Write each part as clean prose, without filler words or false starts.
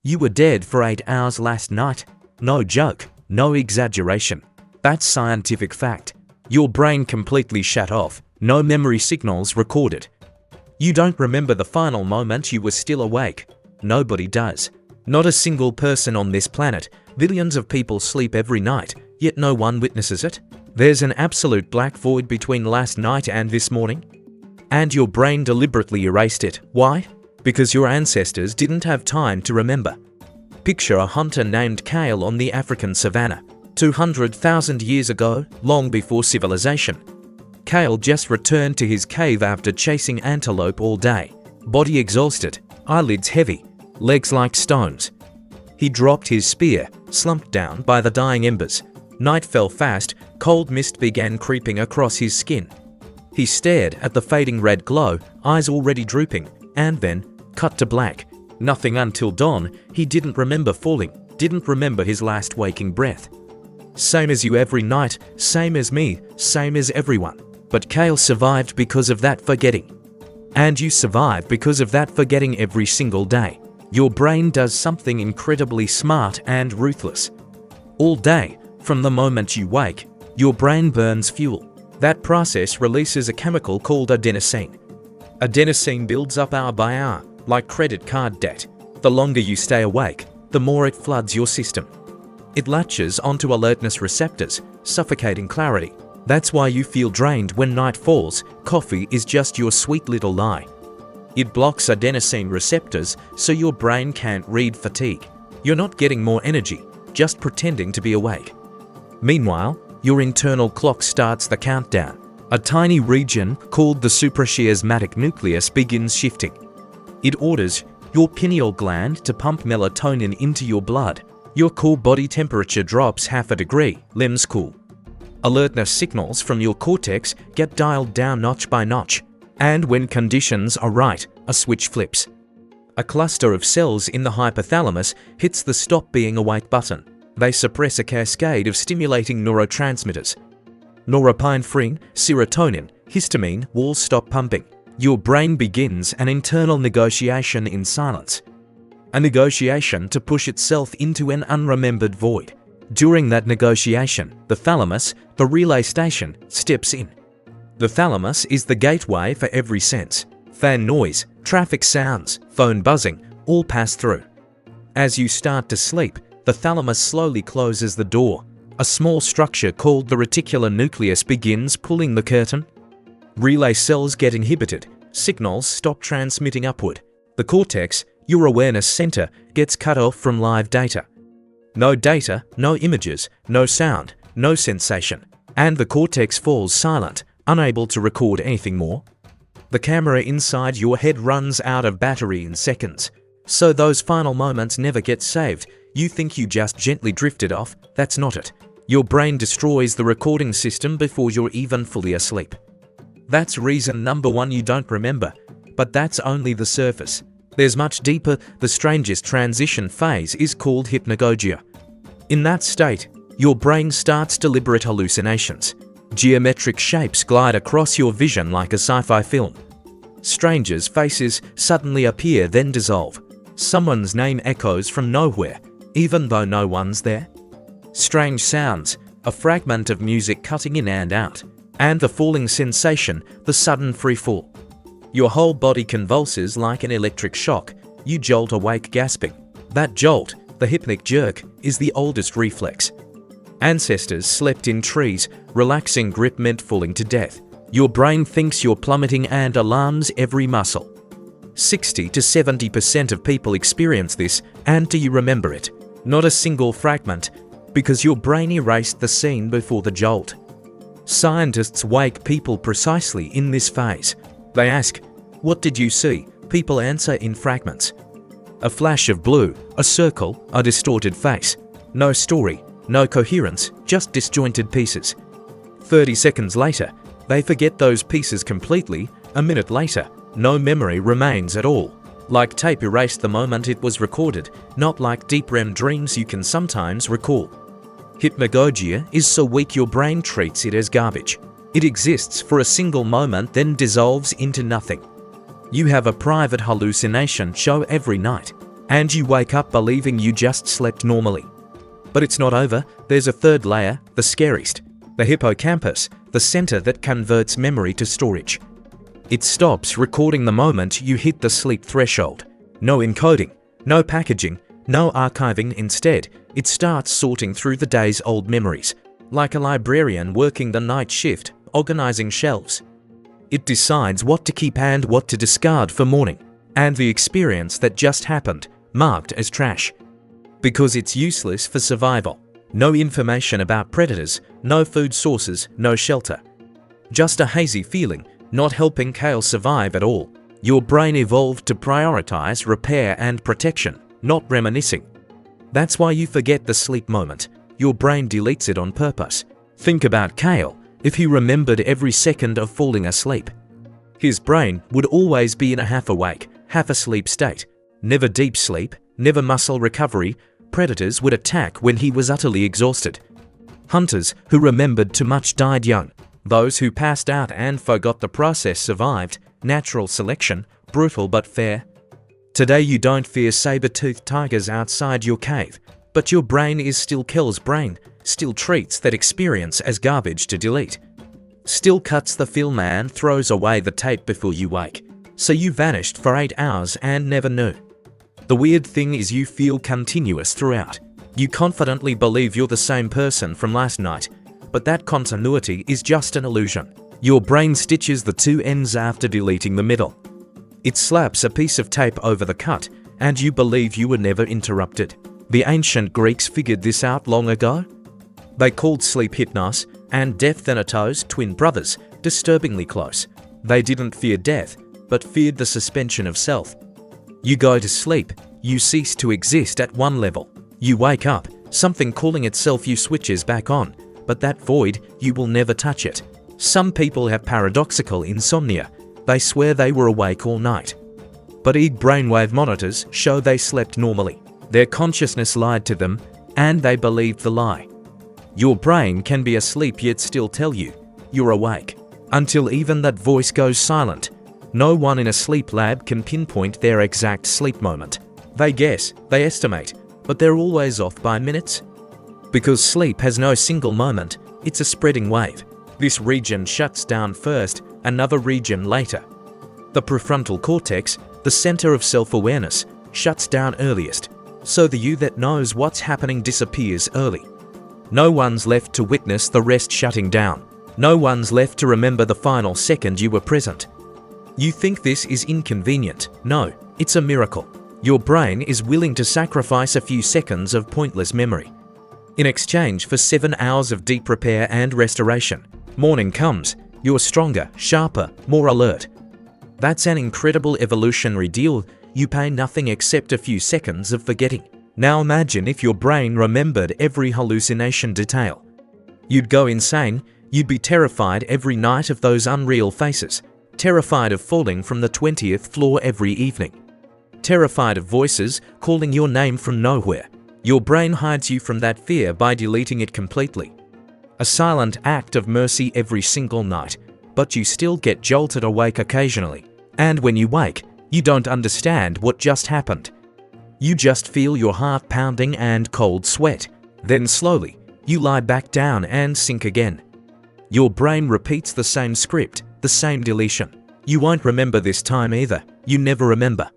You were dead for 8 hours last night. No joke, no exaggeration. That's scientific fact. Your brain completely shut off, no memory signals recorded. You don't remember the final moment you were still awake. Nobody does. Not a single person on this planet. Billions of people sleep every night, yet no one witnesses it. There's an absolute black void between last night and this morning. And your brain deliberately erased it. Why? Because your ancestors didn't have time to remember. Picture a hunter named Kale on the African savannah. 200,000 years ago, long before civilization. Kale just returned to his cave after chasing antelope all day. Body exhausted, eyelids heavy, legs like stones. He dropped his spear, slumped down by the dying embers. Night fell fast, cold mist began creeping across his skin. He stared at the fading red glow, eyes already drooping, and then, cut to black. Nothing until dawn. He didn't remember falling, didn't remember his last waking breath. Same as you every night, same as me, same as everyone. But Kale survived because of that forgetting. And you survive because of that forgetting every single day. Your brain does something incredibly smart and ruthless. All day, from the moment you wake, your brain burns fuel. That process releases a chemical called adenosine. Adenosine builds up hour by hour, like credit card debt. The longer you stay awake, the more it floods your system. It latches onto alertness receptors, suffocating clarity. That's why you feel drained when night falls. Coffee is just your sweet little lie. It blocks adenosine receptors, so your brain can't read fatigue. You're not getting more energy, just pretending to be awake. Meanwhile, your internal clock starts the countdown. A tiny region called the suprachiasmatic nucleus begins shifting. It orders your pineal gland to pump melatonin into your blood. Your core body temperature drops half a degree, limbs cool. Alertness signals from your cortex get dialed down notch by notch. And when conditions are right, a switch flips. A cluster of cells in the hypothalamus hits the stop being awake button. They suppress a cascade of stimulating neurotransmitters. Norepinephrine, serotonin, histamine all stop pumping. Your brain begins an internal negotiation in silence. A negotiation to push itself into an unremembered void. During that negotiation, the thalamus, the relay station, steps in. The thalamus is the gateway for every sense. Fan noise, traffic sounds, phone buzzing, all pass through. As you start to sleep, the thalamus slowly closes the door. A small structure called the reticular nucleus begins pulling the curtain. Relay cells get inhibited, signals stop transmitting upward. The cortex, your awareness center, gets cut off from live data. No data, no images, no sound, no sensation. And the cortex falls silent, unable to record anything more. The camera inside your head runs out of battery in seconds. So those final moments never get saved. You think you just gently drifted off. That's not it. Your brain destroys the recording system before you're even fully asleep. That's reason number one you don't remember. But that's only the surface. There's much deeper. The strangest transition phase is called hypnagogia. In that state, your brain starts deliberate hallucinations. Geometric shapes glide across your vision like a sci-fi film. Strangers' faces suddenly appear, then dissolve. Someone's name echoes from nowhere, even though no one's there. Strange sounds, a fragment of music cutting in and out, and the falling sensation, the sudden free fall. Your whole body convulses like an electric shock. You jolt awake gasping. That jolt, the hypnic jerk, is the oldest reflex. Ancestors slept in trees, relaxing grip meant falling to death. Your brain thinks you're plummeting and alarms every muscle. 60 to 70% of people experience this, and do you remember it? Not a single fragment, because your brain erased the scene before the jolt. Scientists wake people precisely in this phase. They ask, "What did you see?" People answer in fragments. A flash of blue, a circle, a distorted face. No story, no coherence, just disjointed pieces. 30 seconds later, they forget those pieces completely. A minute later, no memory remains at all. Like tape erased the moment it was recorded, not like deep REM dreams you can sometimes recall. Hypnagogia is so weak your brain treats it as garbage. It exists for a single moment, then dissolves into nothing. You have a private hallucination show every night. and you wake up believing you just slept normally. But it's not over. There's a third layer, the scariest. The hippocampus, the center that converts memory to storage. It stops recording the moment you hit the sleep threshold. No encoding, no packaging, no archiving. Instead, it starts sorting through the day's old memories, like a librarian working the night shift, organizing shelves. It decides what to keep and what to discard for morning, and the experience that just happened, marked as trash. Because it's useless for survival. No information about predators, no food sources, no shelter. Just a hazy feeling, not helping Kale survive at all. Your brain evolved to prioritize repair and protection, not reminiscing. That's why you forget the sleep moment. Your brain deletes it on purpose. Think about Kale. If he remembered every second of falling asleep, his brain would always be in a half-awake, half-asleep state. Never deep sleep, never muscle recovery. Predators would attack when he was utterly exhausted. Hunters who remembered too much died young. Those who passed out and forgot the process survived. Natural selection, brutal but fair. Today you don't fear saber-toothed tigers outside your cave, but your brain is still Kel's brain, still treats that experience as garbage to delete. Still cuts the film and throws away the tape before you wake. So you vanished for 8 hours and never knew. The weird thing is you feel continuous throughout. You confidently believe you're the same person from last night, but that continuity is just an illusion. Your brain stitches the two ends after deleting the middle. It slaps a piece of tape over the cut, and you believe you were never interrupted. The ancient Greeks figured this out long ago. They called sleep hypnos, and death thanatos twin brothers, disturbingly close. They didn't fear death, but feared the suspension of self. You go to sleep, you cease to exist at one level. You wake up, something calling itself you switches back on, but that void, you will never touch it. Some people have paradoxical insomnia. They swear they were awake all night. But EEG brainwave monitors show they slept normally. Their consciousness lied to them, and they believed the lie. Your brain can be asleep yet still tell you, you're awake, until even that voice goes silent. No one in a sleep lab can pinpoint their exact sleep moment. They guess, they estimate, but they're always off by minutes. Because sleep has no single moment, it's a spreading wave. This region shuts down first, another region later. The prefrontal cortex, the center of self-awareness, shuts down earliest, so the you that knows what's happening disappears early. No one's left to witness the rest shutting down. No one's left to remember the final second you were present. You think this is inconvenient? No, it's a miracle. Your brain is willing to sacrifice a few seconds of pointless memory in exchange for 7 hours of deep repair and restoration. Morning comes, you're stronger, sharper, more alert. That's an incredible evolutionary deal. You pay nothing except a few seconds of forgetting. Now imagine if your brain remembered every hallucination detail. You'd go insane. You'd be terrified every night of those unreal faces. Terrified of falling from the 20th floor every evening. Terrified of voices calling your name from nowhere. Your brain hides you from that fear by deleting it completely. A silent act of mercy every single night, but you still get jolted awake occasionally. And when you wake, you don't understand what just happened. You just feel your heart pounding and cold sweat. Then slowly, you lie back down and sink again. Your brain repeats the same script, the same deletion. You won't remember this time either. You never remember.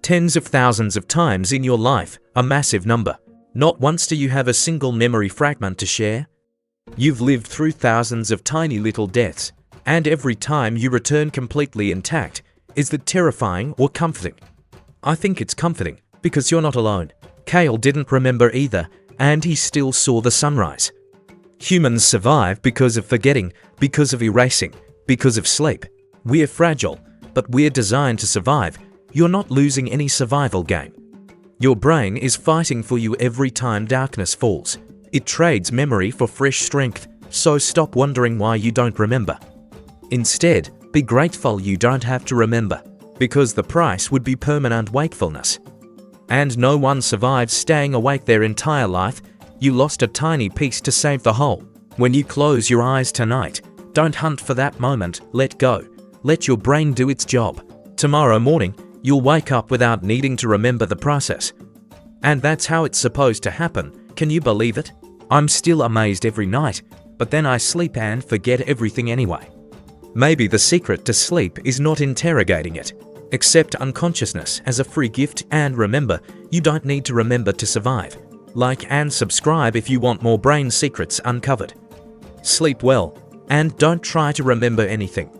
Tens of thousands of times in your life, a massive number. Not once do you have a single memory fragment to share. You've lived through thousands of tiny little deaths, and every time you return completely intact. Is it terrifying or comforting? I think it's comforting, because you're not alone. Kale didn't remember either, and he still saw the sunrise. Humans survive because of forgetting, because of erasing, because of sleep. We're fragile, but we're designed to survive. You're not losing any survival game. Your brain is fighting for you every time darkness falls. It trades memory for fresh strength, so stop wondering why you don't remember. Instead, be grateful you don't have to remember, because the price would be permanent wakefulness. And no one survives staying awake their entire life. You lost a tiny piece to save the whole. When you close your eyes tonight, don't hunt for that moment, let go. Let your brain do its job. Tomorrow morning, You'll wake up without needing to remember the process. And that's how it's supposed to happen. Can you believe it? I'm still amazed every night, but then I sleep and forget everything anyway. Maybe the secret to sleep is not interrogating it. Accept unconsciousness as a free gift, and remember, you don't need to remember to survive. Like and subscribe if you want more brain secrets uncovered. Sleep well, and don't try to remember anything.